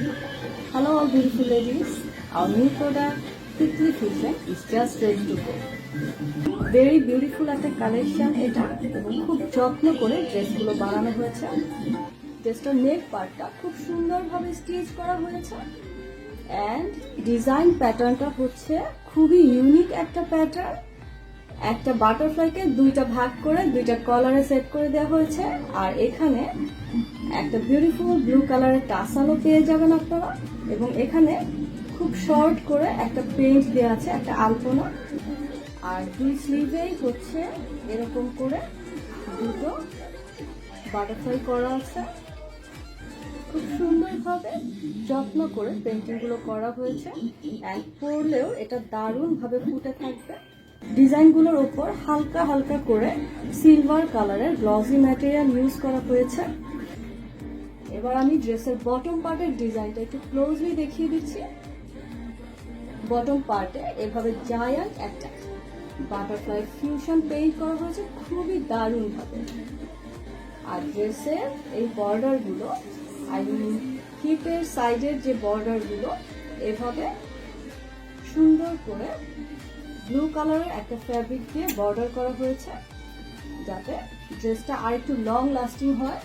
Hello all beautiful ladies. Our new product Titli Fusion is just ready to go. Very beautiful একটা collection এটা এবং খুব যত্ন করে ড্রেসগুলো বানানো হয়েছে। ড্রেসটার নেক পার্টটা খুব সুন্দরভাবে স্টিচ করা হয়েছে এন্ড ডিজাইন প্যাটার্নটা হচ্ছে খুবই ইউনিক একটা প্যাটার্ন। একটা বাটারফ্লাইকে দুইটা ভাগ করে দুইটা কলারে সেট করে দেওয়া হয়েছে আর এখানে একটা বিউটিফুল ব্লু কালারের টাসালও পেয়ে যাবেন আপনারা এবং এখানে খুব শর্ট করে একটা পেইন্ট দেওয়া আছে একটা আলপনা আর দুই স্লিভেই হচ্ছে এরকম করে দুটো বাটারফ্লাই করা আছে। খুব সুন্দরভাবে যত্ন করে পেইন্টিংগুলো করা হয়েছে অ্যান্ড পরলেও এটা দারুণভাবে ফুটে থাকবে। ডিজাইনগুলোর ওপর হালকা হালকা করে সিলভার কালারের গ্লসি ম্যাটেরিয়াল ইউজ করা হয়েছে। এবার আমি ড্রেসের বটম পার্টের ডিজাইনটা একটু ক্লোজলি দেখিয়ে দিচ্ছি। বটম পার্টে এভাবে জায়ান্ট একটা বাটারফ্লাই ফিউশন পেইন্ট করা হয়েছে খুবই দারুণভাবে। আর ড্রেসের এই বর্ডারগুলো হিপের সাইডের যে বর্ডারগুলো এভাবে সুন্দর করে ব্লু কালারের একটা ফ্যাব্রিক দিয়ে বর্ডার করা হয়েছে যাতে ড্রেসটা আর একটু লং লাস্টিং হয়।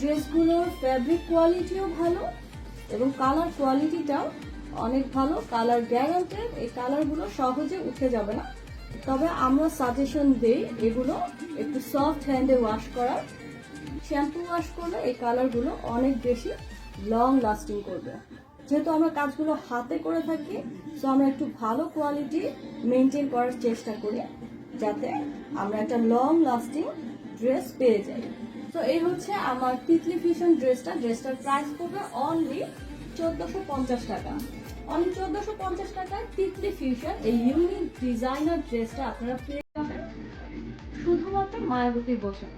ড্রেসগুলোর ফ্যাব্রিক কোয়ালিটিও ভালো এবং কালার কোয়ালিটিটাও অনেক ভালো। কালার গ্যারান্টেড, এই কালারগুলো সহজে উঠে যাবে না। তবে আমরা সাজেশন দিই এগুলো একটু সফট হ্যান্ডে ওয়াশ করার। শ্যাম্পু ওয়াশ করলে এই কালারগুলো অনেক বেশি লং লাস্টিং করবে। যেহেতু আমরা কাজগুলো হাতে করে থাকি সো আমরা একটু ভালো কোয়ালিটি মেনটেন করার চেষ্টা করি যাতে আমরা একটা লং লাস্টিং ড্রেস পেয়ে যাই। তো এই হচ্ছে আমার তিতলি ফিউশন ড্রেসটার প্রাইস পড়বে অনলি 1450 টাকা। অনলি 1450 টাকায় তিতলি ফিউশন এই ইউনিক ডিজাইনার ড্রেসটা আপনারা পেয়ে যাবেন শুধুমাত্র মায়াবতী বসে।